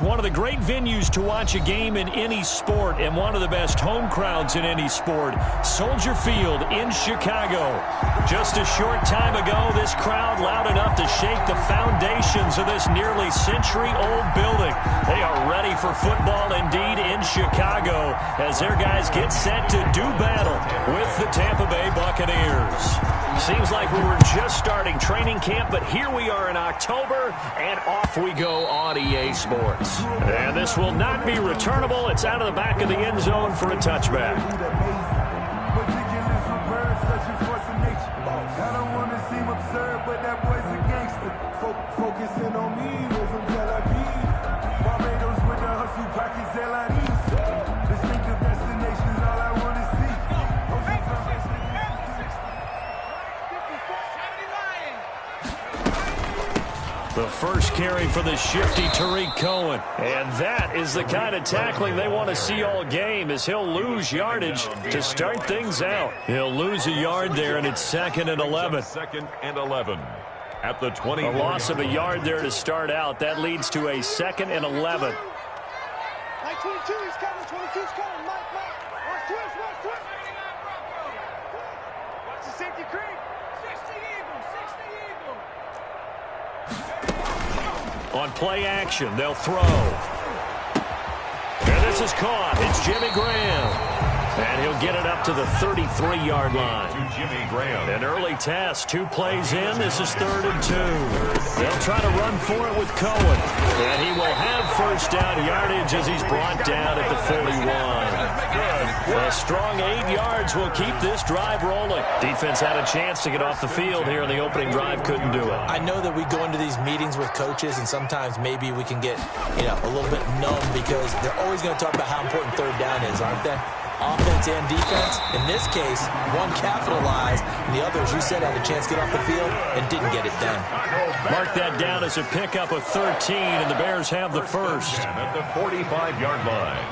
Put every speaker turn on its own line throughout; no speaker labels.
one of the great venues to watch a game in any sport and one of the best home crowds in any sport. Soldier Field in Chicago. Just a short time ago, this crowd loud enough to shake the foundations of this nearly century-old building. They are ready for football indeed in Chicago as their guys get set to do battle with the Tampa Bay Buccaneers. Seems like we were just starting training camp, but here we are in October, and off we go on EA Sports. And this will not be returnable. It's out of the back of the end zone for a touchback.
I don't want to seem absurd, but that boy's a gangster. Focusing on me, live from Tel Aviv. Barbados with the hustle, pockets LIDs. Distinctive destinations, all I want to see.
The first carry for the shifty Tariq Cohen. And that is the kind of tackling they want to see all game as he'll lose yardage to start things out. He'll lose a yard there, and it's 2nd and 11.
2nd and 11 at the 20.
A loss of a yard there to start out. That leads to a 2nd and 11.
Mike 22, he's coming. 22's coming. Mike. Watch twist. Watch the safety creep. 60 Eagles.
On play action, they'll throw. And this is caught. It's Jimmy Graham. And he'll get it up to the 33-yard line.
To Jimmy Graham.
An early test. 2 plays in. This is 3rd and 2. They'll try to run for it with Cohen. And he will have first down yardage as he's brought down at the 41. A strong 8 yards will keep this drive rolling. Defense had a chance to get off the field here in the opening drive. Couldn't do it.
I know that we go into these meetings with coaches, and sometimes maybe we can get, a little bit numb because they're always going to talk about how important 3rd down is, aren't they? Offense and defense. In this case, one capitalized, and the other, as you said, had a chance to get off the field and didn't get it done.
Mark that down as a pickup of 13, and the Bears have the first.
At the 45-yard line.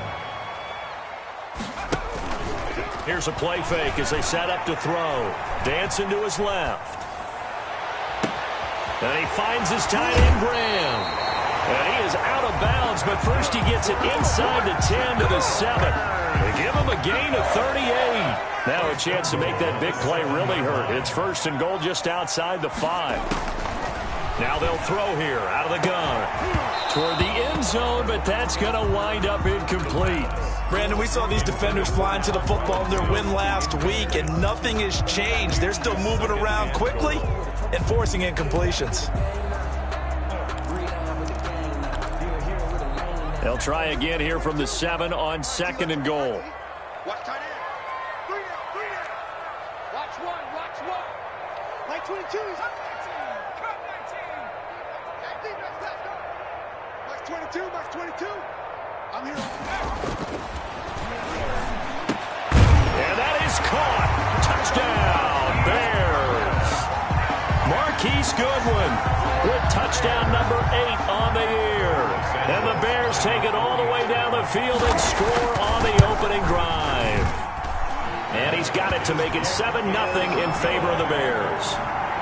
Here's a play fake as they set up to throw. Dancing to his left. And he finds his tight end, Graham. And he is out of bounds, but first he gets it inside the 10 to the 7. They give him a gain of 38. Now a chance to make that big play really hurt. It's 1st and goal just outside the 5. Now they'll throw here out of the gun toward the end zone, but that's going to wind up incomplete.
Brandon, we saw these defenders flying to the football in their win last week, and nothing has changed. They're still moving around quickly and forcing incompletions.
They'll try again here from the 7 on 2nd and goal.
Watch tight end. 3 out. Watch one. Mike 22, he's up 19. Cut 19. Mike 22. I'm here.
And that is caught. Touchdown, Bears. Marquise Goodwin with touchdown number 8 on the year. And the Bears take it all the way down the field and score on the opening drive. And he's got it to make it 7-0 in favor of the Bears.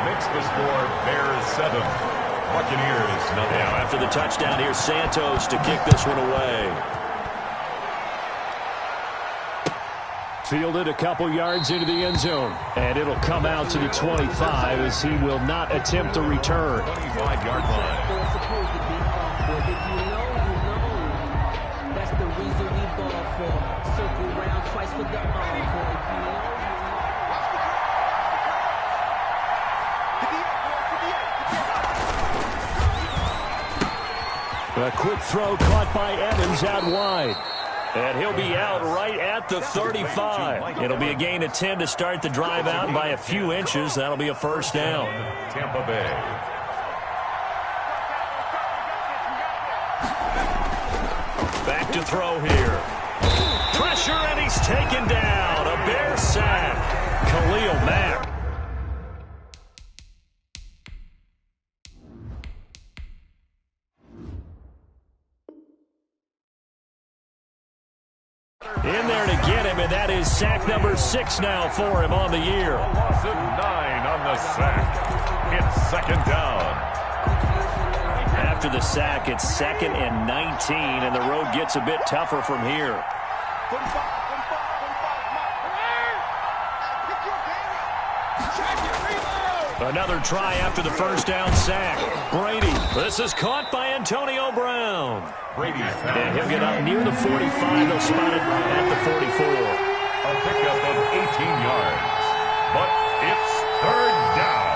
Makes the score Bears 7. Buccaneers nothing.
Now after the touchdown, here's Santos to kick this one away. Fielded a couple yards into the end zone. And it'll come out to the 25 as he will not attempt a return.
25-yard line.
A quick throw caught by Evans out wide. And he'll be out right at the 35. It'll be a gain of 10 to start the drive out by a few inches. That'll be a first down.
Tampa Bay.
Back to throw here. Pressure, and he's taken down. A Bear sack. Khalil Mack. In there to get him, and that is sack number 6 now for him on the year.
A loss of 9 on the sack. It's 2nd down.
after the sack. It's 2nd and 19, and the road gets a bit tougher from here.
45.
Another try after the first down sack. Brady. This is caught by Antonio Brown. And he'll get up near the 45. They'll spot it at the 44.
A pickup of 18 yards. But it's 3rd down.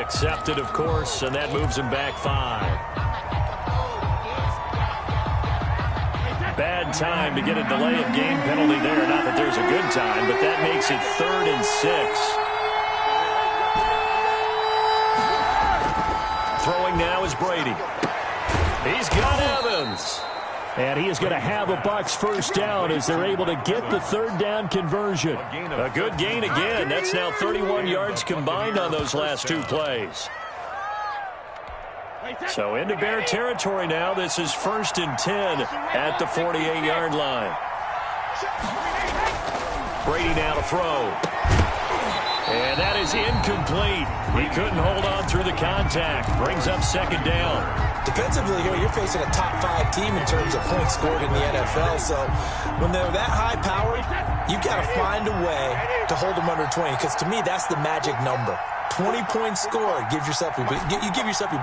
Accepted, of course, and that moves him back 5. Bad time to get a delay of game penalty there. Not that there's a good time, but that makes it 3rd and 6. Throwing now is Brady. He's got Evans. And he is going to have a Bucs first down as they're able to get the 3rd down conversion. A good gain again. That's now 31 yards combined on those last 2 plays. So into Bear territory now. This is 1st and 10 at the 48-yard line. Brady now to throw. And that is incomplete. He couldn't hold on through the contact. Brings up 2nd down.
Defensively here, you're facing a top 5 team in terms of points scored in the NFL. So when they're that high powered, you've got to find a way to hold them under 20. Because to me, that's the magic number. 20 points scored, you give yourself your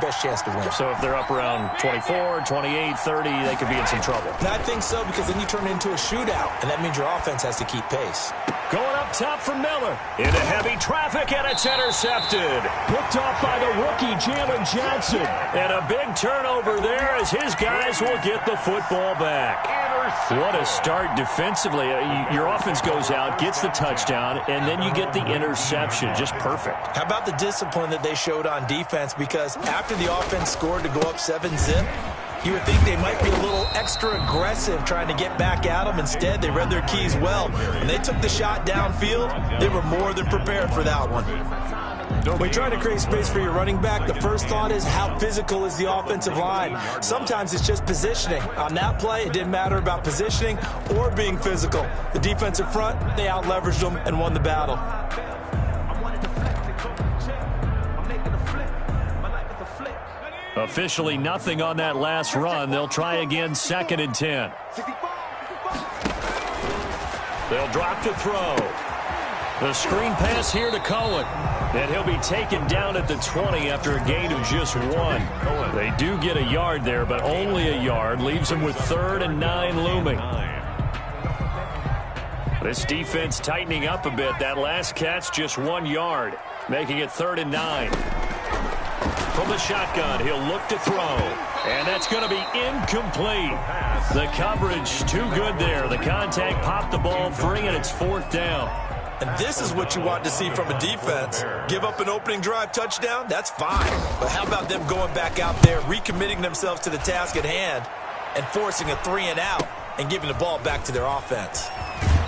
best chance to win.
So if they're up around 24, 28, 30, they could be in some trouble.
And I think so, because then you turn it into a shootout, and that means your offense has to keep pace.
Going up top for Miller. Into heavy traffic, and it's intercepted. Picked off by the rookie, Jalen Johnson. And a big turnover there as his guys will get the football back. What a start defensively. Your offense goes out, gets the touchdown, and then you get the interception. Just perfect.
How about the discipline that they showed on defense? Because after the offense scored to go up 7-zip, you would think they might be a little extra aggressive trying to get back at them. Instead, they read their keys well. When they took the shot downfield, they were more than prepared for that one. When you're trying to create space for your running back, the first thought is how physical is the offensive line. Sometimes it's just positioning. On that play, it didn't matter about positioning or being physical. The defensive front, they out-leveraged them and won the battle.
Officially nothing on that last run. They'll try again, 2nd and 10. They'll drop to throw. The screen pass here to Cohen. And he'll be taken down at the 20 after a gain of just 1. They do get a yard there, but only a yard. Leaves them with 3rd and 9 looming. This defense tightening up a bit. That last catch, just 1 yard, making it 3rd and 9. From the shotgun, he'll look to throw. And that's going to be incomplete. The coverage too good there. The contact popped the ball free, and it's 4th down.
And this is what you want to see from a defense. Give up an opening drive touchdown, that's fine. But how about them going back out there, recommitting themselves to the task at hand, and forcing a 3-and-out and giving the ball back to their offense.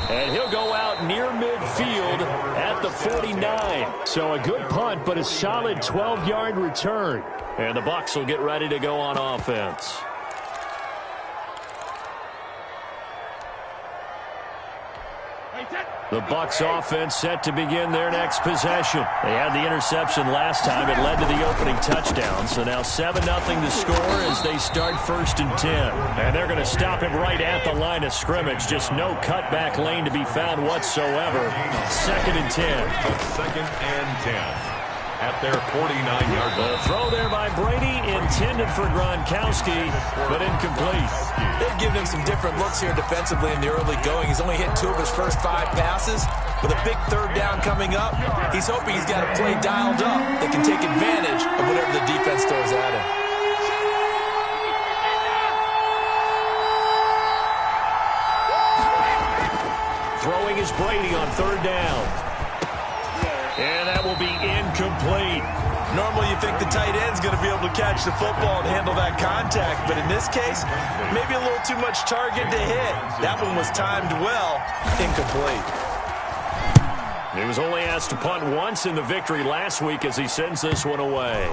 And he'll go out near midfield at the 49. So a good punt, but a solid 12-yard return. And the Bucs will get ready to go on offense. The Bucs offense set to begin their next possession. They had the interception last time. It led to the opening touchdown. So now 7-0 to score as they start 1st and 10. And they're going to stop him right at the line of scrimmage. Just no cutback lane to be found whatsoever. 2nd and 10.
2nd and 10. At their 49-yard line.
The throw there by Brady, intended for Gronkowski, but incomplete.
They've given him some different looks here defensively in the early going. He's only hit 2 of his first 5 passes. With a big 3rd down coming up, he's hoping he's got a play dialed up that can take advantage of whatever the defense throws at him.
Throwing is Brady on 3rd down. And that will be incomplete.
Normally you think the tight end's going to be able to catch the football and handle that contact, but in this case, maybe a little too much target to hit. That one was timed well, incomplete.
He was only asked to punt once in the victory last week as he sends this one away.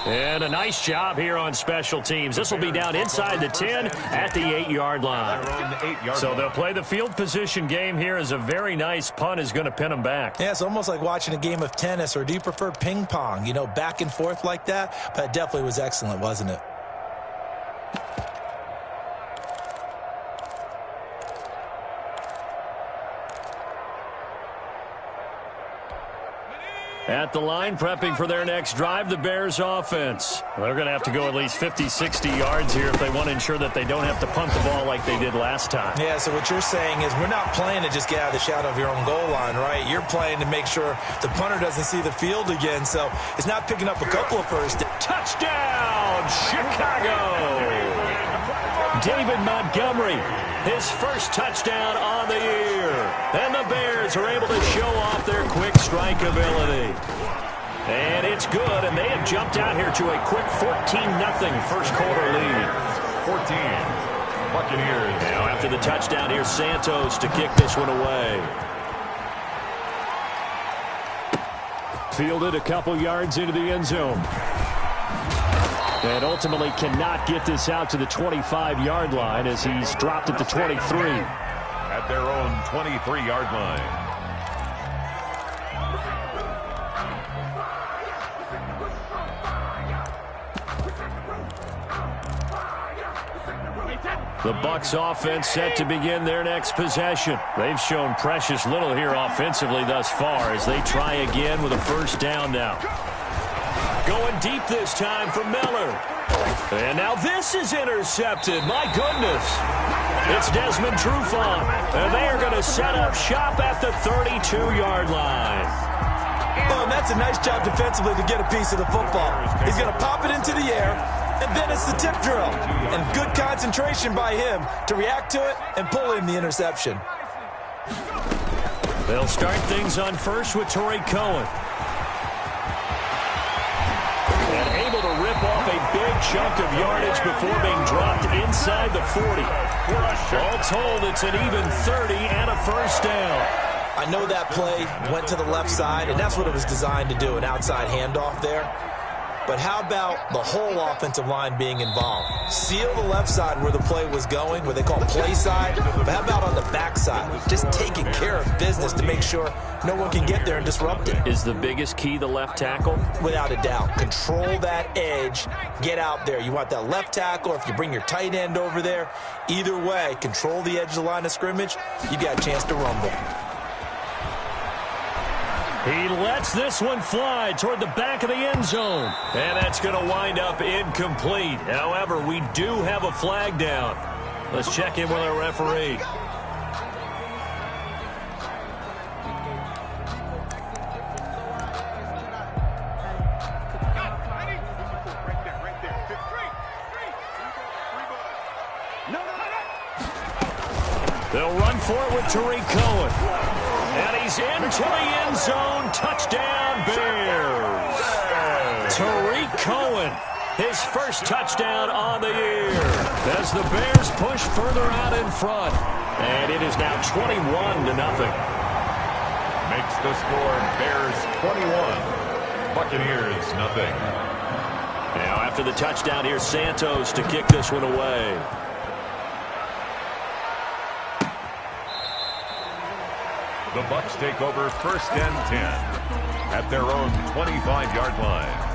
And a nice job here on special teams. This will be down inside the 10 at the 8-yard line. So they'll play the field position game here as a very nice punt is going to pin them back.
Yeah, it's almost like watching a game of tennis, or do you prefer ping pong? You know, back and forth like that? But it definitely was excellent, wasn't it?
At the line, prepping for their next drive, the Bears offense. They're going to have to go at least 50, 60 yards here if they want to ensure that they don't have to punt the ball like they did last time.
Yeah, so what you're saying is we're not playing to just get out of the shadow of your own goal line, right? You're playing to make sure the punter doesn't see the field again, so it's not picking up a couple of first.
Touchdown, Chicago! David Montgomery, his first touchdown on the year. And the Bears are able to show off their quick strike ability. And it's good, and they have jumped out here to a quick 14-0 first quarter lead.
14, Buccaneers.
Now after the touchdown, here's Santos to kick this one away. Fielded a couple yards into the end zone. And ultimately cannot get this out to the 25-yard line as he's dropped at the 23.
At their own 23-yard line.
The Bucs offense set to begin their next possession. They've shown precious little here offensively thus far as they try again with a first down now. Going deep this time for Miller. And now this is intercepted. My goodness. It's Desmond Trufant. And they are going to set up shop at the 32-yard line.
Oh, and that's a nice job defensively to get a piece of the football. He's going to pop it into the air, and then it's the tip drill. And good concentration by him to react to it and pull in the interception.
They'll start things on first with Torrey Cohen. And able to rip off a big chunk of yardage before being dropped inside the 40. All told, it's an even 30 and a first down.
I know that play went to the left side, and that's what it was designed to do, an outside handoff there. But how about the whole offensive line being involved? Seal the left side where the play was going, what they call play side. But how about on the back side? Just taking care of business to make sure no one can get there and disrupt it.
Is the biggest key the left tackle?
Without a doubt. Control that edge. Get out there. You want that left tackle, or if you bring your tight end over there, either way, control the edge of the line of scrimmage, you got a chance to rumble.
He lets this one fly toward the back of the end zone. And that's going to wind up incomplete. However, we do have a flag down. Let's check in with our referee. They'll run for it with Tariq Cohen. And he's into the end zone. Touchdown, Bears. Tariq Cohen, his first touchdown on the year. As the Bears push further out in front. And it is now 21-0.
Makes the score Bears 21, Buccaneers 0.
Now after the touchdown, here's Santos to kick this one away.
The Bucs take over first and 10 at their own 25-yard line.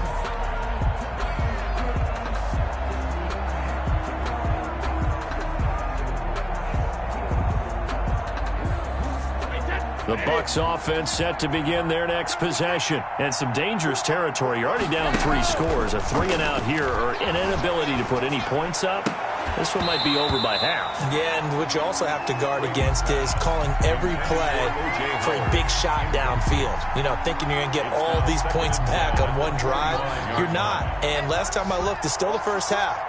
The Bucs offense set to begin their next possession. And some dangerous territory. You're already down 3 scores. A 3-and-out here, or an inability to put any points up. This one might be over by half.
Yeah, and what you also have to guard against is calling every play for a big shot downfield. You know, thinking you're going to get all these points back on one drive. You're not. And last time I looked, it's still the first half.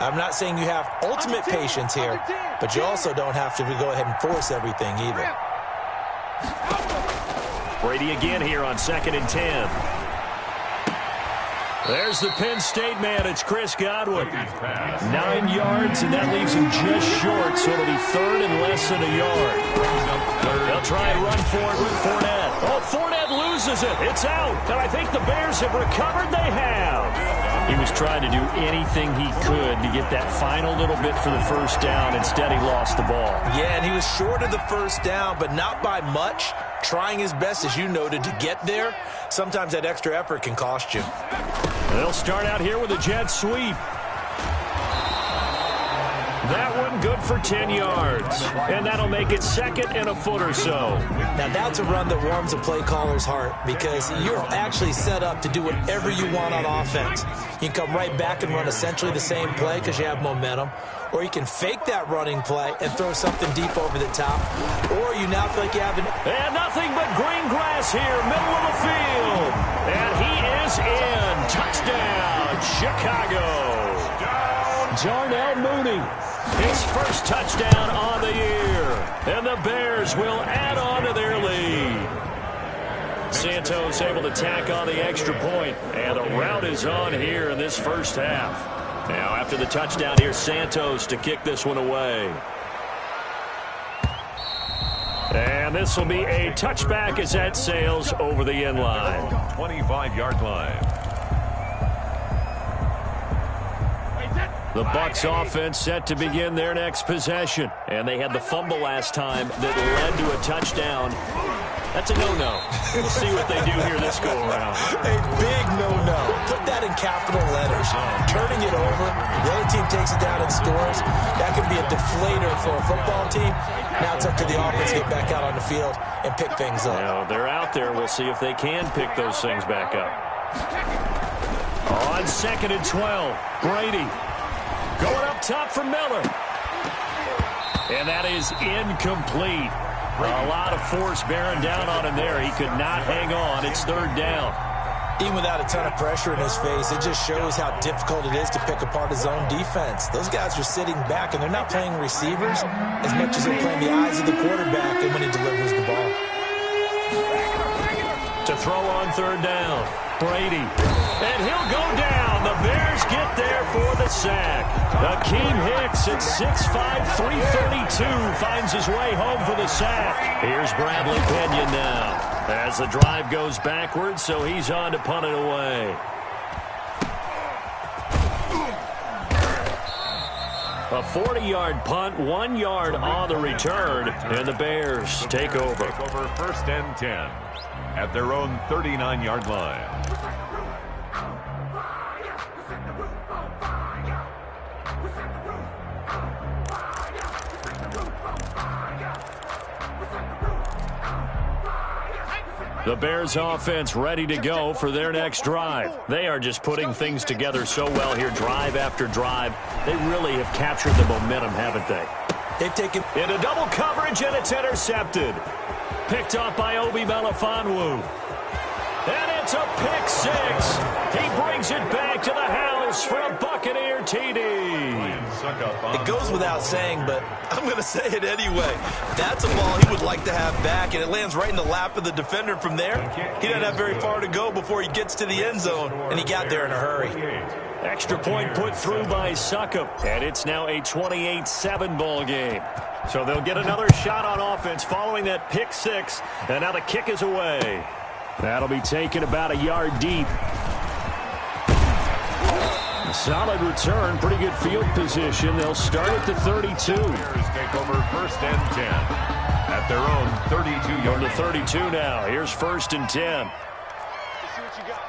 I'm not saying you have ultimate patience here, but you also don't have to go ahead and force everything either.
Brady again here on 2nd and 10. There's the Penn State man. It's Chris Godwin. 9 yards, and that leaves him just short, so it'll be third and less than a yard. They'll try and run for it with Fournette. Oh, Fournette loses it. It's out. And I think the Bears have recovered. They have. He was trying to do anything he could to get that final little bit for the first down. Instead, he lost the ball.
Yeah, and he was short of the first down, but not by much. Trying his best, as you noted, to get there. Sometimes that extra effort can cost you.
They'll start out here with a jet sweep. That one good for 10 yards. And that'll make it second and a foot or so.
Now that's a run that warms a play caller's heart because you're actually set up to do whatever you want on offense. You can come right back and run essentially the same play because you have momentum. Or you can fake that running play and throw something deep over the top. Or you now feel like you have an...
And nothing but green grass here, middle of the field. And he is in. Touchdown, Chicago. Darnell Mooney, his first touchdown on the year. And the Bears will add on to their lead. Santos able to tack on the extra point. And the rout is on here in this first half. Now, after the touchdown, here's Santos to kick this one away. And this will be a touchback as that sails over the end line.
25-yard line.
The Bucs offense set to begin their next possession. And they had the fumble last time that led to a touchdown. That's a no-no. We'll see what they do here this go-around.
A big no-no. Put that in capital letters. Turning it over, the other team takes it down and scores. That could be a deflator for a football team. Now it's up to the offense to get back out on the field and pick things up.
Now, they're out there. We'll see if they can pick those things back up. On 2nd and 12, Brady going up top for Miller. And that is incomplete. A lot of force bearing down on him there. He could not hang on. It's third down.
Even without a ton of pressure in his face, it just shows how difficult it is to pick apart his own defense. Those guys are sitting back, and they're not playing receivers as much as they're playing the eyes of the quarterback and when he delivers the ball.
To throw on third down, Brady. And he'll go down. The Bears get there for the sack. Akeem Hicks at 6'5", 332 finds his way home for the sack. Here's Bradley Pinion now as the drive goes backwards, so he's on to punt it away. A 40-yard punt, 1 yard on the return, and the Bears take over.
First and 10 at their own 39-yard line.
The Bears offense ready to go for their next drive. They are just putting things together so well here, drive after drive. They really have captured the momentum, haven't they?
They've taken
into double coverage, and it's intercepted. Picked up by Obi Melifonwu. And it's a pick six. He brings it back to the house for a Buccaneer TD.
It goes without saying, but I'm going to say it anyway. That's a ball he would like to have back, and it lands right in the lap of the defender from there. He doesn't have very far to go before he gets to the end zone, and he got there in a hurry.
Extra point put through by Succop, and it's now a 28-7 ball game. So they'll get another shot on offense following that pick six, and now the kick is away. That'll be taken about a yard deep. Solid return, pretty good field position. They'll start at the 32.
Bears take over first and 10 at their own 32-yard line.
To 32 now. Here's first and 10.
Let's see what you got.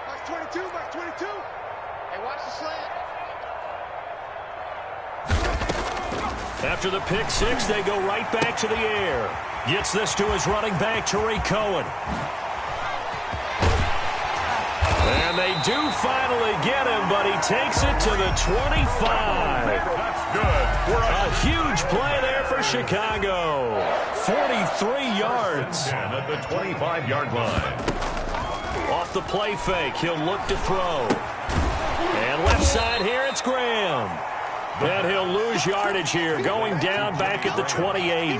Box 22, box 22. Hey, watch the slant.
After the pick six, they go right back to the air. Gets this to his running back, Tariq Cohen. And they do finally get him, but he takes it to the 25.
That's good.
A huge play there for Chicago. 43 yards.
At the 25-yard line.
Off the play fake, he'll look to throw. And left side here, it's Graham. And he'll lose yardage here, going down back at the 28.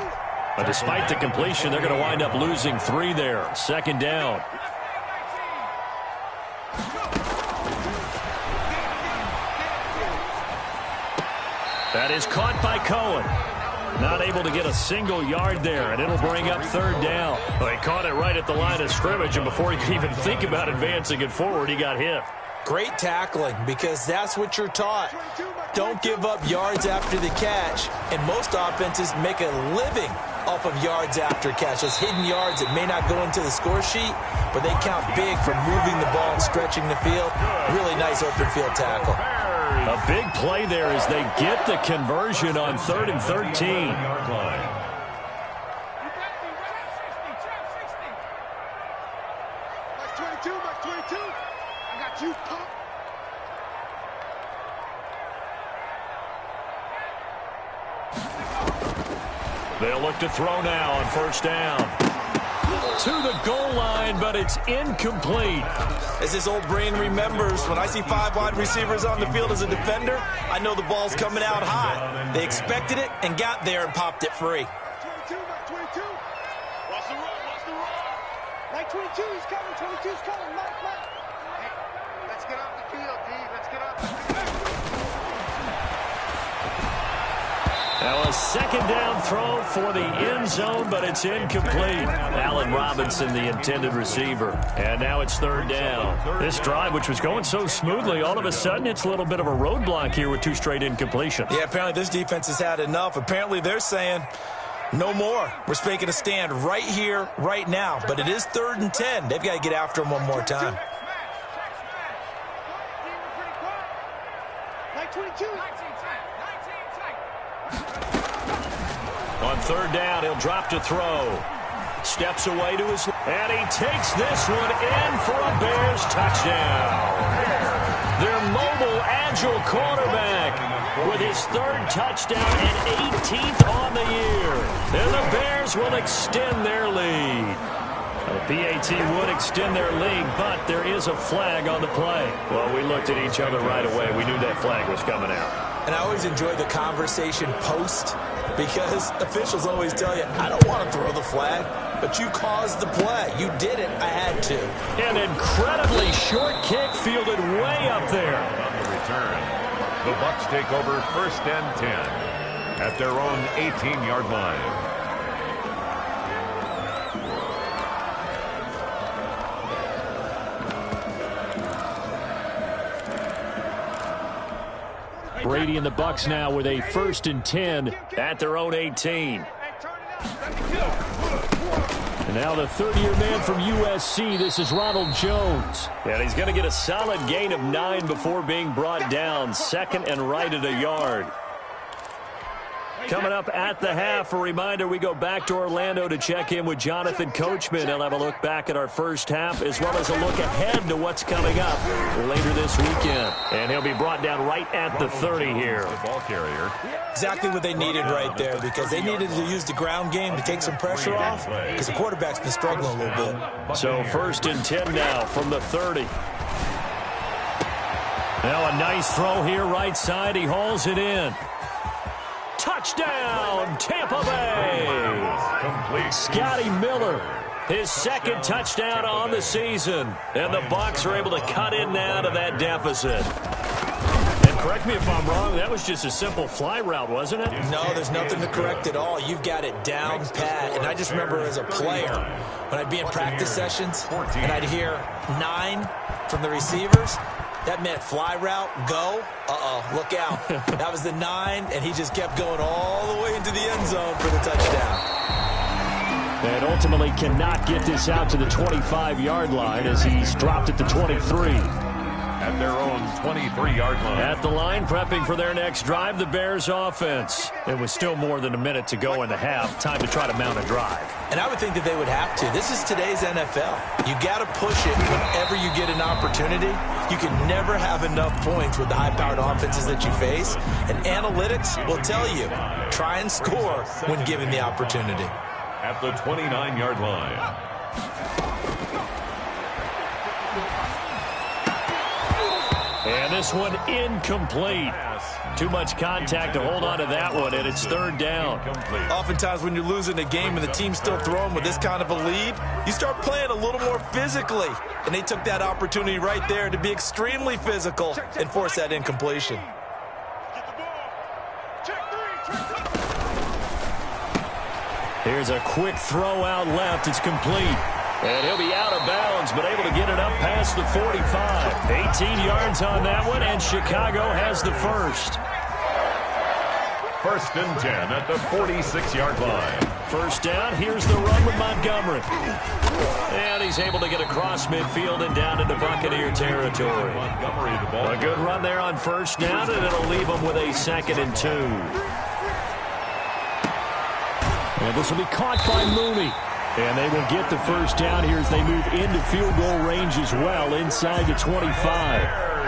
But despite the completion, they're going to wind up losing 3 there. Second down. That is caught by Cohen. Not able to get a single yard there, and it'll bring up third down. Well, he caught it right at the line of scrimmage, and before he could even think about advancing it forward, he got hit.
Great tackling, because that's what you're taught. Don't give up yards after the catch, and most offenses make a living off of yards after catch. Those hidden yards that may not go into the score sheet, but they count big for moving the ball and stretching the field. Really nice open field tackle.
A big play there as they get the conversion on 3rd and 13. They'll look to throw now on 1st down. To the goal line, but it's incomplete.
As his old brain remembers, when I see 5 wide receivers on the field as a defender, I know the ball's coming out high. They expected it and got there and popped it free.
22, Mike 22. Watch the run, watch the run. Mike 22, he's coming, 22's coming, Mike. Hey, let's get off the field, D. Let's get off the field.
Now a 2nd down throw for the end zone, but it's incomplete. Allen Robinson, the intended receiver. And now it's 3rd down. This drive, which was going so smoothly, all of a sudden it's a little bit of a roadblock here with 2 straight incompletions.
Yeah, apparently this defense has had enough. Apparently they're saying, no more. We're making a stand right here, right now. But it is 3rd and 10. They've got to get after him one more time.
Mike 22.
On 3rd down, he'll drop to throw. Steps away to his... And he takes this one in for a Bears touchdown. Their mobile, agile quarterback with his 3rd touchdown and 18th on the year. And the Bears will extend their lead. The PAT would extend their lead, but there is a flag on the play. Well, we looked at each other right away. We knew that flag was coming out.
And I always enjoy the conversation post, because officials always tell you, I don't want to throw the flag, but you caused the play. You did it. I had to.
An incredibly short kick fielded way up there.
On the return, the Bucs take over 1st and 10 at their own 18-yard line.
Brady and the Bucs now with a 1st and 10 at their own 18. And now the 30-year man from USC, this is Ronald Jones. And he's going to get a solid gain of 9 before being brought down. 2nd and right at a yard. Coming up at the half, a reminder, we go back to Orlando to check in with Jonathan Coachman. He'll have a look back at our first half, as well as a look ahead to what's coming up later this weekend. And he'll be brought down right at the 30 here.
The ball carrier.
Exactly what they needed right there, because they needed to use the ground game to take some pressure off, because the quarterback's been struggling a little bit.
So 1st and 10 now from the 30. Now a nice throw here right side. He hauls it in. Touchdown, Tampa Bay.
Complete.
Scotty Miller, his 2nd touchdown on the season. And the Bucs are able to cut in now to that deficit. And correct me if I'm wrong, that was just a simple fly route, wasn't it?
No, there's nothing to correct at all. You've got it down pat. And I just remember as a player, when I'd be in practice sessions and I'd hear 9 from the receivers, that meant fly route, go. Look out. That was the 9, and he just kept going all the way into the end zone for the touchdown.
And ultimately cannot get this out to the 25-yard line as he's dropped at the 23.
At their own 23-yard line.
At the line, prepping for their next drive, the Bears offense. It was still more than a minute to go in the half. Time to try to mount a drive.
And I would think that they would have to. This is today's NFL. You got to push it whenever you get an opportunity. You can never have enough points with the high-powered offenses that you face. And analytics will tell you, try and score when given the opportunity.
At the 29-yard line.
And this one incomplete. Too much contact to hold on to that one, and it's 3rd down.
Oftentimes when you're losing a game and the team's still throwing with this kind of a lead, you start playing a little more physically. And they took that opportunity right there to be extremely physical and force that incompletion.
Get the ball. Check.
Here's a quick throw out left. It's complete. And he'll be out of bounds, but able to get it up past the 45. 18 yards on that one, and Chicago has the first.
1st and 10 at the 46-yard line.
First down, here's the run with Montgomery. And he's able to get across midfield and down into Buccaneer territory.
Montgomery, the ball.
A good run there on first down, and it'll leave him with a 2nd and 2. And this will be caught by Mooney. And they will get the first down here as they move into field goal range as well, inside the 25.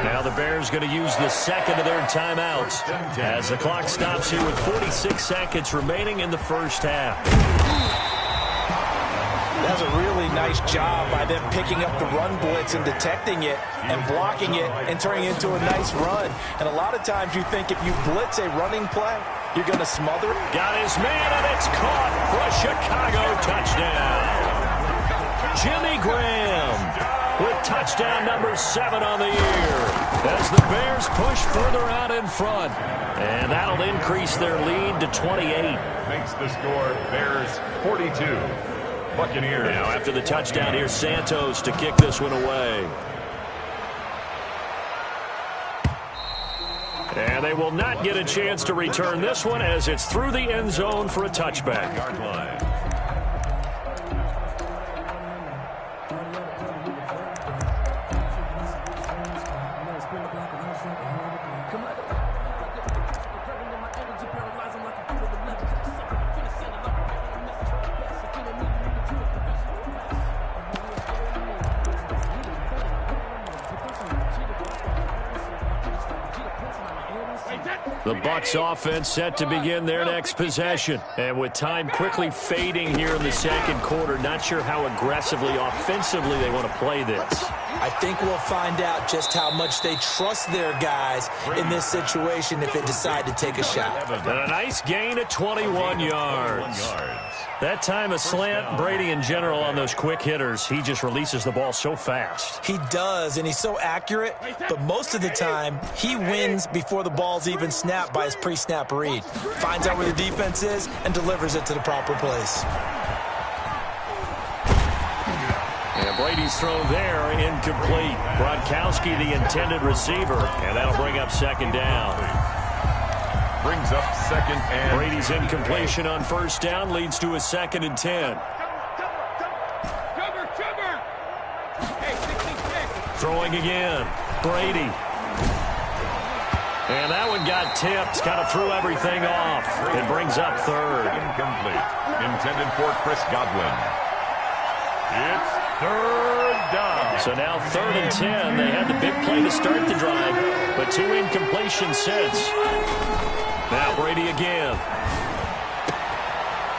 Now the Bears going to use the second of their timeouts as the clock stops here with 46 seconds remaining in the first half.
That's a really nice job by them picking up the run blitz and detecting it and blocking it and turning it into a nice run. And a lot of times you think if you blitz a running play, you're going to smother it.
Got his man, and it's caught for a Chicago touchdown. Jimmy Graham with touchdown number 7 on the year as the Bears push further out in front. And that'll increase their lead to 28.
Makes the score Bears 42. Buccaneers.
Now after the touchdown, here's Santos to kick this one away. And they will not get a chance to return this one as it's through the end zone for a touchback.
Yard line.
The Bucs offense set to begin their next possession. And with time quickly fading here in the second quarter, not sure how aggressively, offensively they want to play this.
I think we'll find out just how much they trust their guys in this situation if they decide to take a shot.
And a nice gain at 21 yards. That time a slant, Brady in general on those quick hitters, he just releases the ball so fast.
He does, and he's so accurate, but most of the time he wins before the ball's even snapped by his pre-snap read. Finds out where the defense is and delivers it to the proper place.
And Brady's throw there, incomplete. Gronkowski, the intended receiver, and that'll bring up second down.
Brings up 2nd and
Brady's incompletion on first down leads to a 2nd and 10. Throwing again. Brady. And that one got tipped, kind of threw everything off. It brings up 3rd.
Incomplete. Intended for Chris Godwin. It's 3rd down.
So now 3rd and 10. They had the big play to start the drive, but 2 incompletions since. Now Brady again.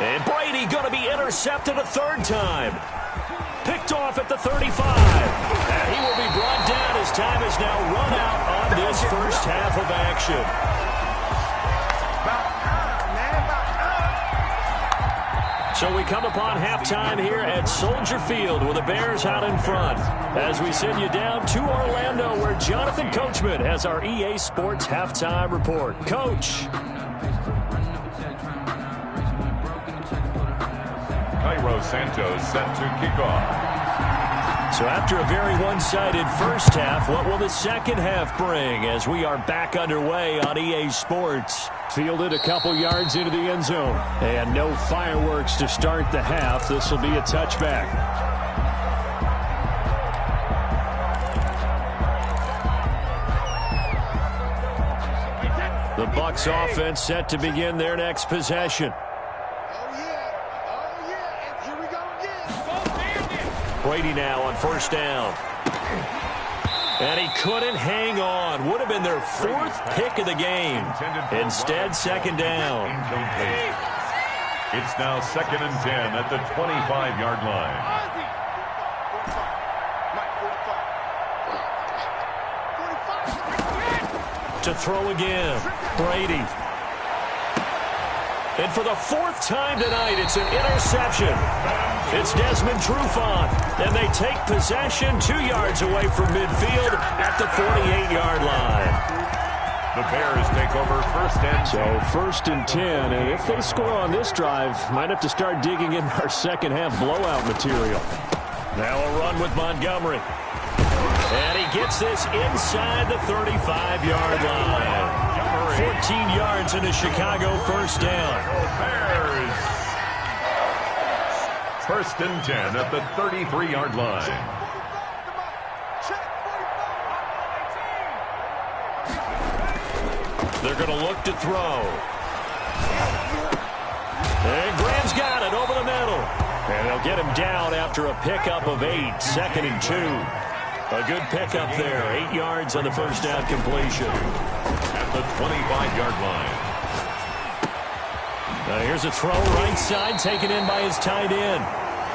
And Brady going to be intercepted a 3rd time. Picked off at the 35. And he will be brought down as time is now run out on this first half of action. So we come upon halftime here at Soldier Field with the Bears out in front. As we send you down to Orlando where Jonathan Coachman has our EA Sports halftime report. Coach.
Cairo Santos set to kick off.
So after a very one-sided first half, what will the second half bring as we are back underway on EA Sports? Fielded a couple yards into the end zone. And no fireworks to start the half. This will be a touchback. The Bucs offense set to begin their next possession. Brady now on first down. And he couldn't hang on. Would have been their 4th pick of the game. Instead, second down.
Incomplete. It's now 2nd and 10 at the 25-yard line.
To throw again. Brady. And for the 4th time tonight, it's an interception. It's Desmond Trufant. And they take possession 2 yards away from midfield at the 48-yard line.
The Bears take over first and 10.
So first and 10, and if they score on this drive, might have to start digging in our second half blowout material. Now a run with Montgomery. And he gets this inside the 35-yard line. 14 yards into Chicago first down.
Bears. First and 10 at the 33-yard line.
They're going to look to throw. And Graham's got it over the middle. And they'll get him down after a pickup of 8. Second and 2. A good pickup there. 8 yards on the first down completion.
At the 25-yard line.
Here's a throw right side taken in by his tight end.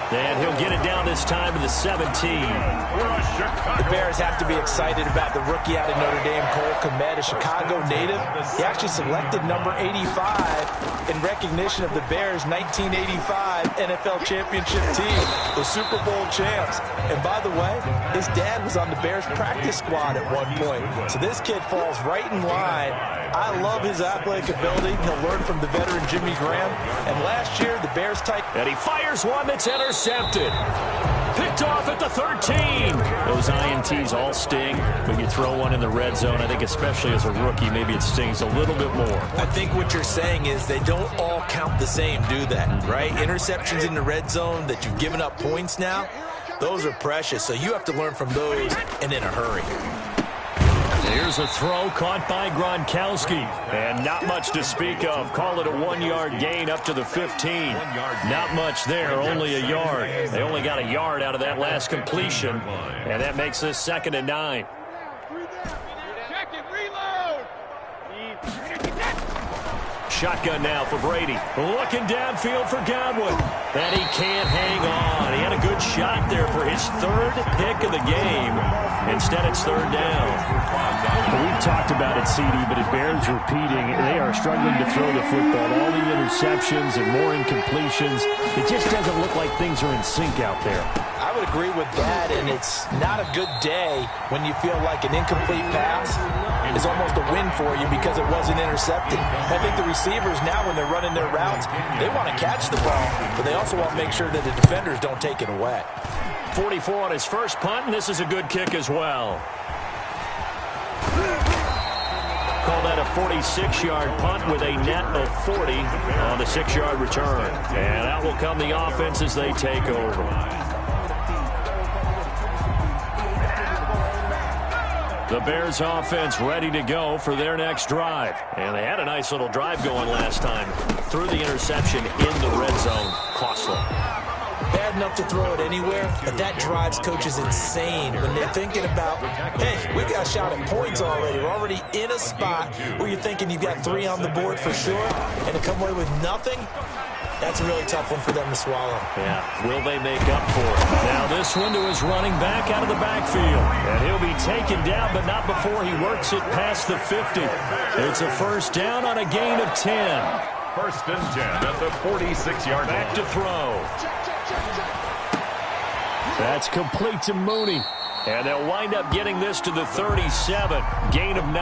And he'll get it down this time to the 17.
The Bears have to be excited about the rookie out of Notre Dame, Cole Kmet, a Chicago native. He actually selected number 85 in recognition of the Bears' 1985 NFL championship team, the Super Bowl champs. And by the way, his dad was on the Bears practice squad at one point. So this kid falls right in line. I love his athletic ability. He'll learn from the veteran Jimmy Graham. And last year, the Bears tight.
And he fires one that's intercepted. Picked off at the 13. Those INTs all sting, but you throw one in the red zone. I think especially as a rookie, maybe it stings a little bit more.
I think what you're saying is they don't all count the same, do that, right? Interceptions in the red zone that you've given up points now, those are precious. So you have to learn from those and in a hurry.
Here's a throw caught by Gronkowski. And not much to speak of. Call it a 1-yard gain up to the 15. Not much there, only a yard. They only got a yard out of that last completion. And that makes this 2nd and 9. Shotgun now for Brady. Looking downfield for Godwin. And he can't hang on. He had a good shot there for his 3rd pick of the game. Instead, it's 3rd down. Well, we've talked about it, CD, but it bears repeating. They are struggling to throw the football. All the interceptions and more incompletions. It just doesn't look like things are in sync out there.
I would agree with that, and it's not a good day when you feel like an incomplete pass is almost a win for you because it wasn't intercepted. I think the receivers now, when they're running their routes, they want to catch the ball, but they also want to make sure that the defenders don't take it away.
44 on his first punt, and this is a good kick as well. Call that a 46-yard punt with a net of 40 on the 6-yard return. And out will come the offense as they take over. The Bears offense ready to go for their next drive. And they had a nice little drive going last time. Threw the interception in the red zone. Costly.
Bad enough to throw it anywhere, but that drives coaches insane when they're thinking about, hey, we got a shot at points already. We're already in a spot where you're thinking you've got 3 on the board for sure, and to come away with nothing, that's a really tough one for them to swallow.
Yeah, will they make up for it? Now this one to his running back out of the backfield. And he'll be taken down, but not before he works it past the 50. It's a first down on a gain of 10.
First and 10 at the 46-yard line.
Back to throw. That's complete to Mooney. And they'll wind up getting this to the 37. Gain of 9.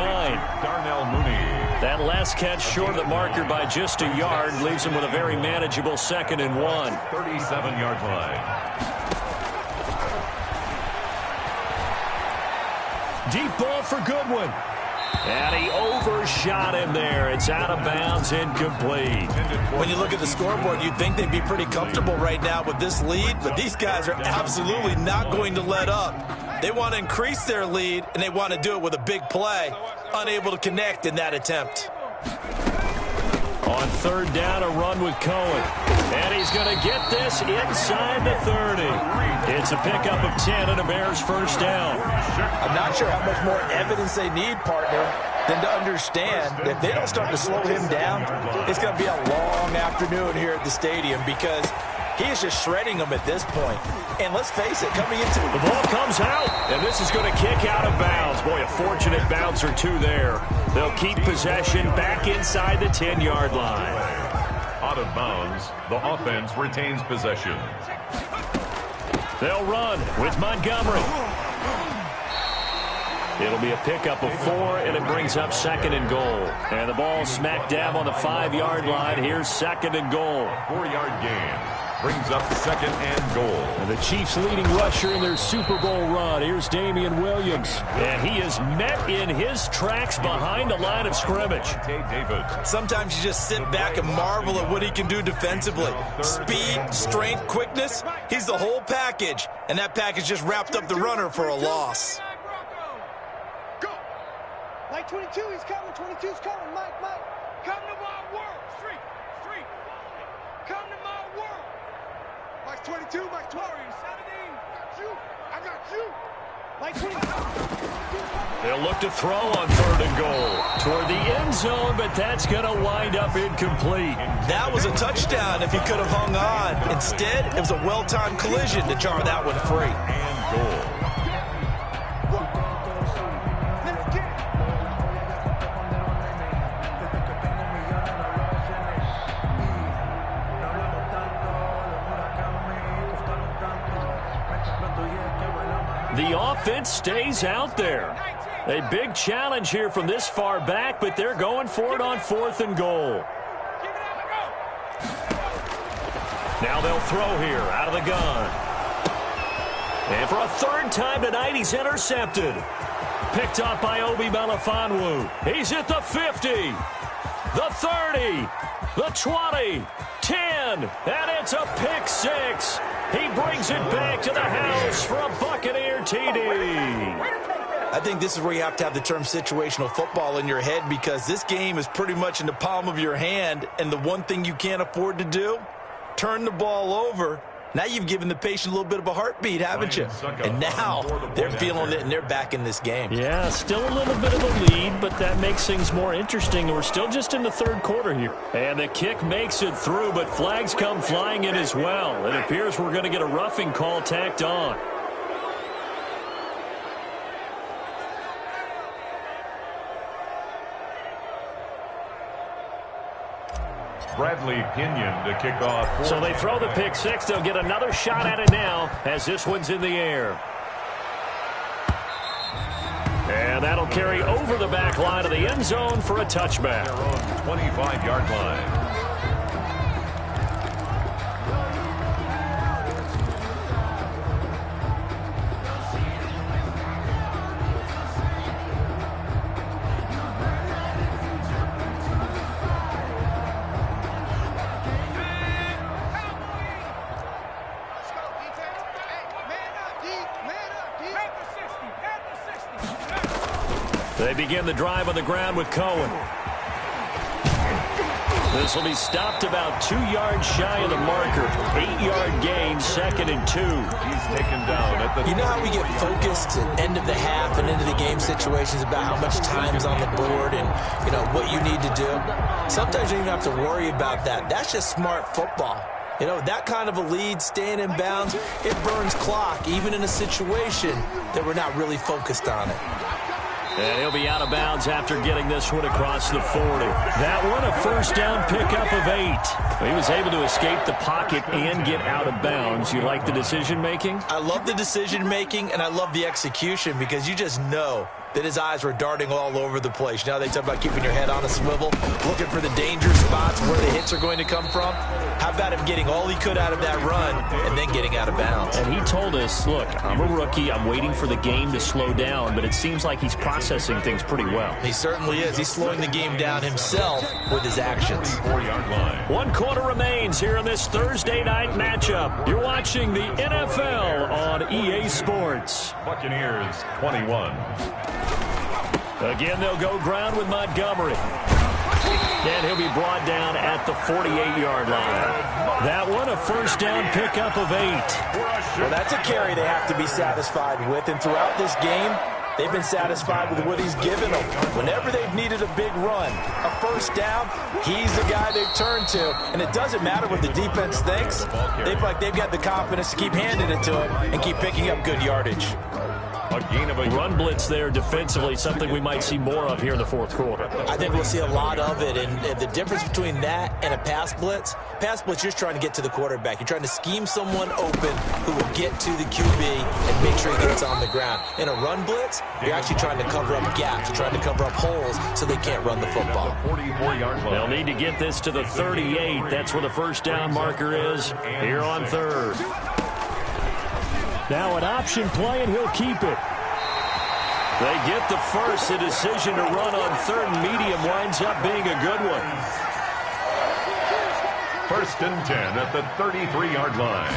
Darnell Mooney.
That last catch short of the marker by just a yard leaves him with a very manageable 2nd and 1.
37-yard line.
Deep ball for Goodwin. And he overshot him there. It's out of bounds, incomplete.
When you look at the scoreboard, you'd think they'd be pretty comfortable right now with this lead, but these guys are absolutely not going to let up. They want to increase their lead, and they want to do it with a big play. Unable to connect in that attempt.
On 3rd down, a run with Cohen. And he's going to get this inside the 30. It's a pickup of 10 and a Bears first down.
I'm not sure how much more evidence they need, partner, than to understand that if they don't start to slow him down, it's going to be a long afternoon here at the stadium because he is just shredding them at this point. And let's face it, coming into
the ball comes out, and this is going to kick out of bounds. Boy, a fortunate bounce or two there. They'll keep possession back inside the 10-yard line.
Out of bounds, the offense retains possession.
They'll run with Montgomery. It'll be a pickup of 4, and it brings up 2nd and goal. And the ball smack dab on the 5-yard line. Here's 2nd and goal.
4-yard gain. Brings up 2nd and goal.
And the Chiefs' leading rusher in their Super Bowl run. Here's Damian Williams. And he is met in his tracks behind the line of scrimmage.
Sometimes you just sit back and marvel at what he can do defensively. Speed, strength, quickness. He's the whole package. And that package just wrapped up the runner for a loss.
Go. Mike 22, he's coming. 22's coming. Mike. Come to my world. Street. Come to my world. Mike 22, Mike 12. 17. Got you. I got you. Mike 22.
They'll look to throw on 3rd and goal toward the end zone, but that's going to wind up incomplete.
That was a touchdown if he could have hung on. Instead, it was a well-timed collision to jar that one free.
And goal.
The offense stays out there. A big challenge here from this far back, but they're going for it on 4th and goal. Now they'll throw here out of the gun. And for a 3rd time tonight, he's intercepted. Picked up by Obi Melifonwu. He's at the 50, the 30, the 20, 10, and it's a pick 6. He brings it back to the house for a Buccaneer TD.
I think this is where you have to have the term situational football in your head, because this game is pretty much in the palm of your hand, and the one thing you can't afford to do, turn the ball over. Now you've given the patient a little bit of a heartbeat, haven't you? And now they're feeling it, and they're back in this game.
Yeah, still a little bit of a lead, but that makes things more interesting. We're still just in the 3rd quarter here. And the kick makes it through, but flags come flying in as well. It appears we're going to get a roughing call tacked on.
Bradley Pinion to kick off.
So they throw the pick 6. They'll get another shot at it now as this one's in the air. And that'll carry over the back line of the end zone for a touchback.
Their own 25-yard line.
They begin the drive on the ground with Cohen. This will be stopped about 2 yards shy of the marker. 8-yard gain, 2nd and 2.
He's taken down at the...
You know how we get focused at end of the half and into the game situations about how much time's on the board and, you know, what you need to do? Sometimes you don't even have to worry about that. That's just smart football. You know, that kind of a lead, staying in bounds, it burns clock, even in a situation that we're not really focused on it.
And he'll be out of bounds after getting this one across the 40. That one, a 1st down pickup of 8. He was able to escape the pocket and get out of bounds. You like the decision-making?
I love the decision-making, and I love the execution, because you just know that his eyes were darting all over the place. Now they talk about keeping your head on a swivel, looking for the danger spots where the hits are going to come from. How about him getting all he could out of that run and then getting out of bounds?
And he told us, look, I'm a rookie. I'm waiting for the game to slow down, but it seems like he's processing things pretty well.
He certainly is. He's slowing the game down himself with his actions.
4-yard line.
1 quarter remains here in this Thursday night matchup. You're watching the NFL on EA Sports.
Buccaneers 21.
Again, they'll go ground with Montgomery. And he'll be brought down at the 48-yard line. That one, a 1st down pickup of 8.
Well, that's a carry they have to be satisfied with. And throughout this game, they've been satisfied with what he's given them. Whenever they've needed a big run, a 1st down, he's the guy they've turned to. And it doesn't matter what the defense thinks. They've got the confidence to keep handing it to him and keep picking up good yardage.
A gain of a
Run blitz there defensively, something we might see more of here in the fourth quarter.
I think we'll see a lot of it, and the difference between that and a pass blitz, you're just trying to get to the quarterback. You're trying to scheme someone open who will get to the QB and make sure he gets on the ground. In a run blitz, you're actually trying to cover up gaps. You're trying to cover up holes so they can't run the football.
44-yard line.
They'll need to get this to the 38. That's where the first down marker is here on third. Now an option play, and he'll keep it. They get the first. The decision to run on third and medium winds up being a good one.
First and 10 at the 33-yard line.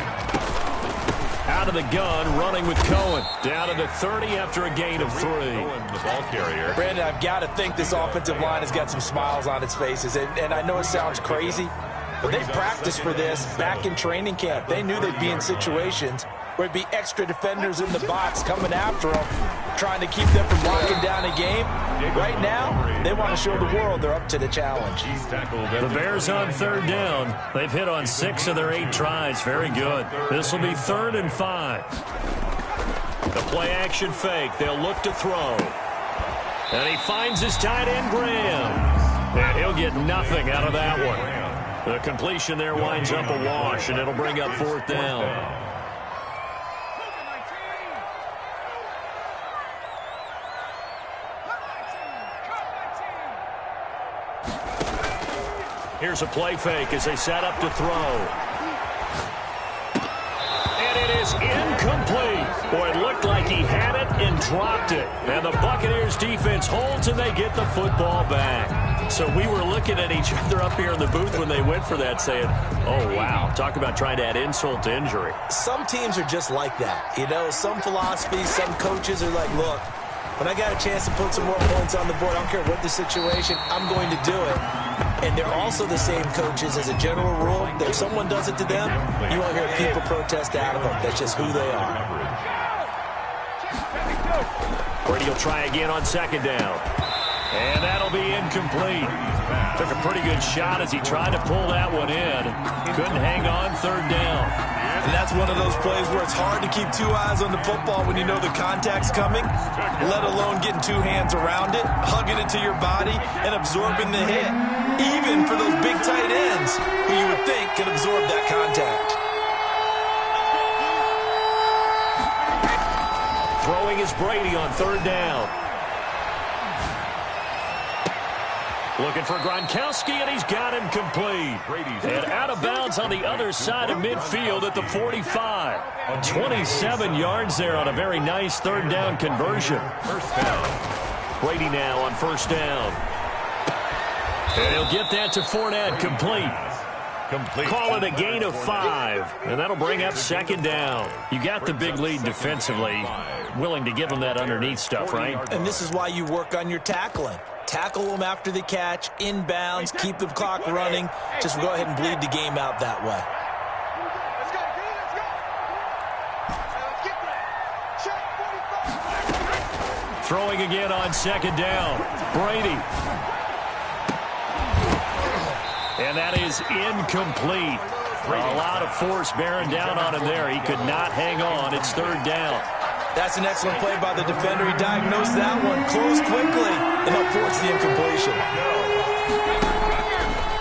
Out of the gun, running with Cohen. Down to the 30 after a gain of 3.
The ball carrier.
Brandon, I've got to think this offensive line has got some smiles on its faces. And I know it sounds crazy, but they practiced for this back in training camp. They knew they'd be in situations where it'd be extra defenders in the box coming after them, trying to keep them from locking down a game. Right now, they want to show the world they're up to the challenge.
The Bears on third down. They've hit on 6 of their 8 tries. Very good. This will be 3rd and 5. The play action fake. They'll look to throw. And he finds his tight end, Graham. And he'll get nothing out of that one. The completion there winds up a wash, and it'll bring up 4th down. Here's a play fake as they set up to throw. And it is incomplete. Boy, it looked like he had it and dropped it. And the Buccaneers defense holds, and they get the football back. So we were looking at each other up here in the booth when they went for that, saying, oh, wow. Talk about trying to add insult to injury.
Some teams are just like that. You know, some philosophies, some coaches are like, look, when I got a chance to put some more points on the board, I don't care what the situation, I'm going to do it. And they're also the same coaches as a general rule. If someone does it to them, you won't hear people protest out of them. That's just who they are.
Brady will try again on 2nd down. And that'll be incomplete. Took a pretty good shot as he tried to pull that one in. Couldn't hang on 3rd down.
And that's one of those plays where it's hard to keep 2 eyes on the football when you know the contact's coming, let alone getting 2 hands around it, hugging it to your body, and absorbing the hit. Even for those big tight ends who you would think could absorb that contact.
Throwing is Brady on 3rd down. Looking for Gronkowski, and he's got him complete. And out of bounds on the other side of midfield at the 45. 27 yards there on a very nice 3rd down conversion.
First down.
Brady now on 1st down. And he'll get that to Fournette, complete. Call it a gain of 5, and that'll bring up 2nd down. You got the big lead defensively, willing to give them that underneath stuff, right?
And this is why you work on your tackling. Tackle them after the catch, inbounds, keep the clock running. Just go ahead and bleed the game out that way.
Throwing again on 2nd down. Brady. And that is incomplete. A lot of force bearing down on him there. He could not hang on. It's 3rd down.
That's an excellent play by the defender. He diagnosed that one, closed quickly, and helped force the incompletion.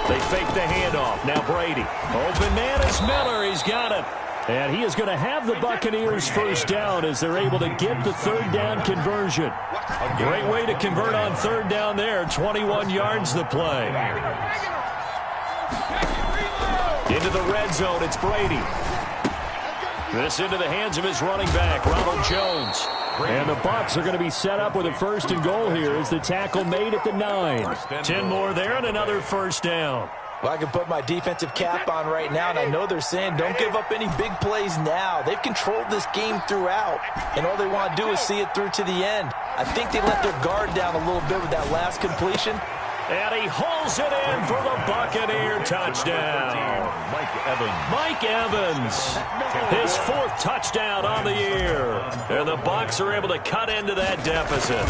They fake the handoff. Now Brady. Open man is Miller. He's got it. And he is going to have the Buccaneers first down as they're able to get the 3rd down conversion. A great way to convert on 3rd down there. 21 yards the play. Into the red zone, it's Brady. This into the hands of his running back, Ronald Jones. And the Bucs are going to be set up with a 1st and goal here as the tackle made at the 9. 10 more there and another 1st down.
Well, I can put my defensive cap on right now, and I know they're saying don't give up any big plays now. They've controlled this game throughout, and all they want to do is see it through to the end. I think they let their guard down a little bit with that last completion.
And he hauls it in for the Buccaneer touchdown. Mike Evans, his 4th touchdown on the year. And the Bucs are able to cut into that deficit.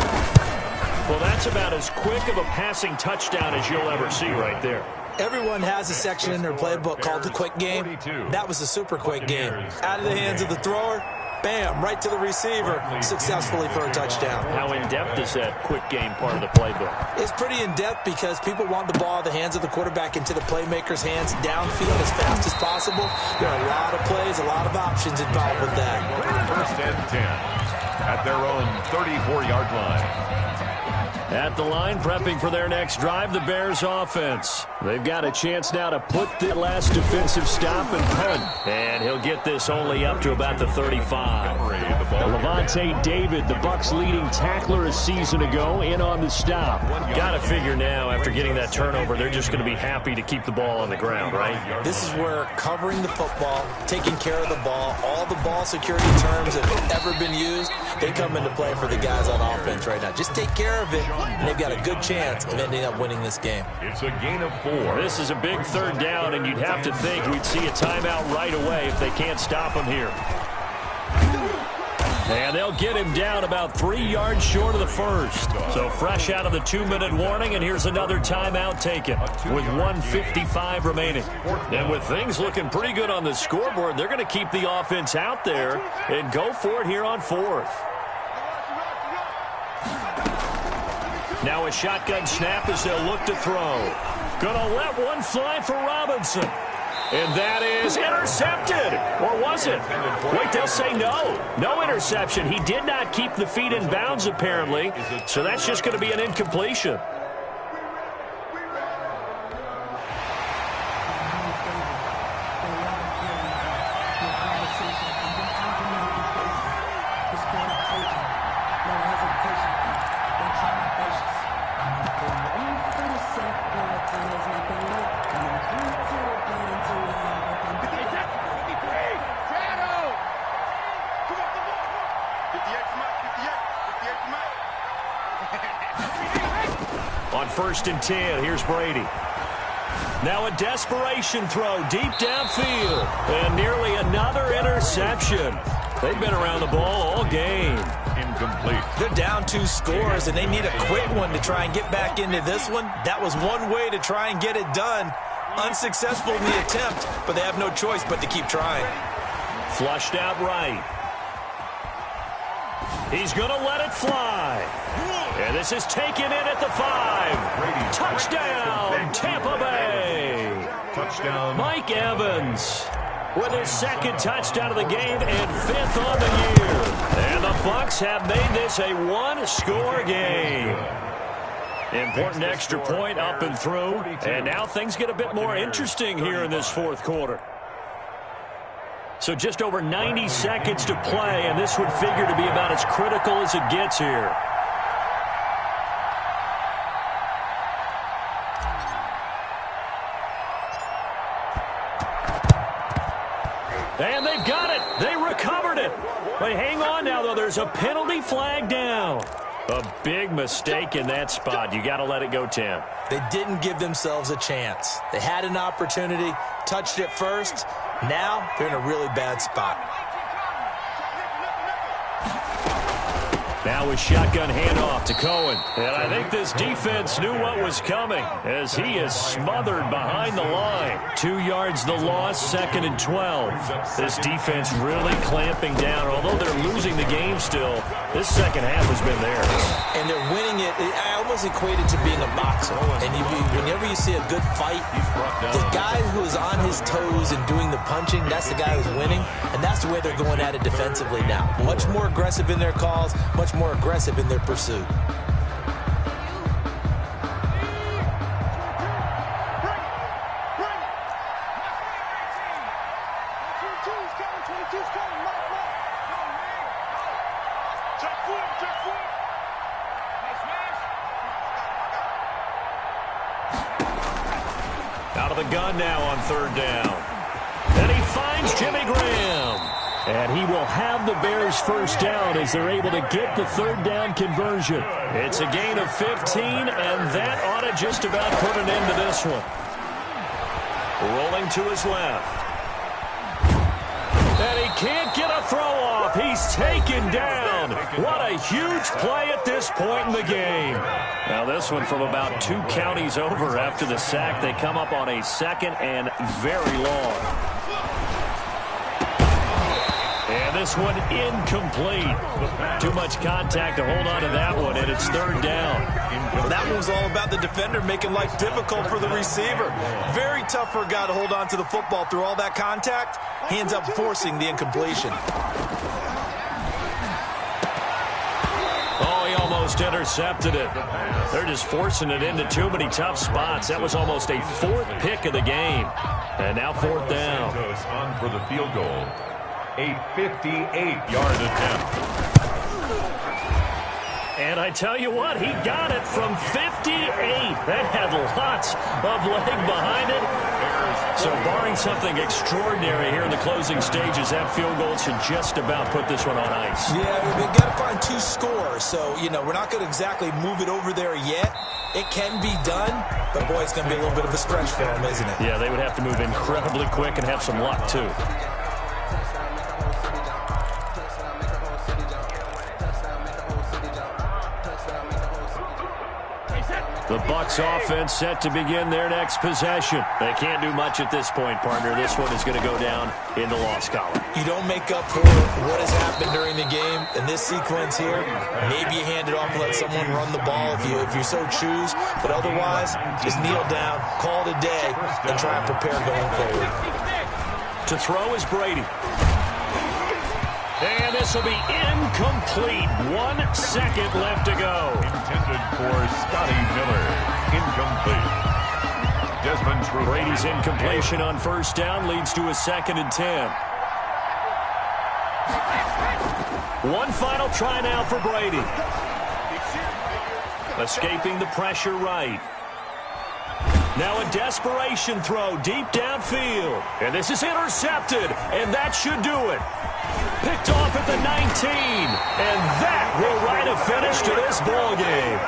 Well, that's about as quick of a passing touchdown as you'll ever see right there.
Everyone has a section in their playbook called the quick game. That was a super quick game. Out of the hands of the thrower, bam, right to the receiver, successfully for a touchdown.
How in-depth is that quick game part of the playbook?
It's pretty in-depth because people want the ball in the hands of the quarterback into the playmaker's hands downfield as fast as possible. There are a lot of plays, a lot of options involved with that.
First and 10 at their own 34-yard line.
At the line, prepping for their next drive, the Bears offense. They've got a chance now to put the last defensive stop and punt. And he'll get this only up to about the 35. Levante David, the Bucs' leading tackler a season ago, in on the stop. Got to figure now, after getting that turnover, they're just going to be happy to keep the ball on the ground, right?
This is where covering the football, taking care of the ball, all the ball security terms that have ever been used, they come into play for the guys on offense right now. Just take care of it, and they've got a good chance of ending up winning this game.
It's a gain of 4.
This is a big third down, and you'd have to think we'd see a timeout right away if they can't stop him here. And they'll get him down about 3 yards short of the first. So fresh out of the 2-minute warning, and here's another timeout taken with 1:55 remaining. And with things looking pretty good on the scoreboard, they're going to keep the offense out there and go for it here on 4th. Now a shotgun snap as they'll look to throw. Gonna let one fly for Robinson. And that is intercepted. Or was it? Wait, they'll say no. No interception. He did not keep the feet in bounds, apparently. So that's just going to be an incompletion. On 1st and 10, here's Brady. Now a desperation throw deep downfield. And nearly another interception. They've been around the ball all game.
Incomplete.
They're down 2 scores, and they need a quick one to try and get back into this one. That was one way to try and get it done. Unsuccessful in the attempt, but they have no choice but to keep trying.
Flushed out right. He's going to let it fly. And this is taken in at the 5. Touchdown, Tampa Bay.
Touchdown.
Mike Evans with his 2nd touchdown of the game and 5th on the year. And the Bucs have made this a 1-score game. Important extra point up and through. And now things get a bit more interesting here in this 4th quarter. So just over 90 seconds to play, and this would figure to be about as critical as it gets here. And they've got it. They recovered it. But hang on now, though. There's a penalty flag down. A big mistake in that spot. You got to let it go, Tim.
They didn't give themselves a chance. They had an opportunity, touched it first. Now they're in a really bad spot.
Now a shotgun handoff to Cohen. And I think this defense knew what was coming as he is smothered behind the line. 2 yards the loss, 2nd and 12. This defense really clamping down. Although they're losing the game still, this second half has been theirs.
And they're winning it. I almost equate it to being a boxer. And whenever you see a good fight, the guy who is on his toes and doing the punching, that's the guy who's winning. And that's the way they're going at it defensively now. Much more aggressive in their calls, much more aggressive in their pursuit.
Out of the gun now on 3rd down. And he finds Jimmy Graham. And he will have the Bears' 1st down as they're able to get the 3rd down conversion. It's a gain of 15, and that ought to just about put an end to this one. Rolling to his left. And he can't get a throw off. He's taken down. What a huge play at this point in the game. Now this one from about 2 counties over after the sack. They come up on a 2nd and very long. And this one incomplete. Too much contact to hold on to that one, and it's third down.
Well, that one was all about the defender making life difficult for the receiver. Very tough for a guy to hold on to the football through all that contact. He ends up forcing the incompletion.
Oh, he almost intercepted it. They're just forcing it into too many tough spots. That was almost a fourth pick of the game. And now fourth down.
On for the field goal. A 58-yard attempt.
And I tell you what, he got it from 58. That had lots of leg behind it. So barring something extraordinary here in the closing stages, that field goal should just about put this one on ice.
Yeah, we've got to find 2 scores. So, we're not going to exactly move it over there yet. It can be done, but boy, it's going to be a little bit of a stretch for them, isn't it?
Yeah, they would have to move incredibly quick and have some luck, too. The Bucs offense set to begin their next possession. They can't do much at this point, partner. This one is going to go down in the loss column.
You don't make up for what has happened during the game. In this sequence here, maybe you hand it off and let someone run the ball if you so choose. But otherwise, just kneel down, call it a day, and try and prepare going forward.
To throw is Brady. And this will be incomplete. 1 second left to go.
Intended for Scotty Miller. Incomplete. Desmond True.
Brady's incompletion on first down leads to a 2nd and 10. One final try now for Brady. Escaping the pressure right. Now a desperation throw deep downfield. And this is intercepted, and that should do it. Picked off at the 19, and that will write a finish to this ball game.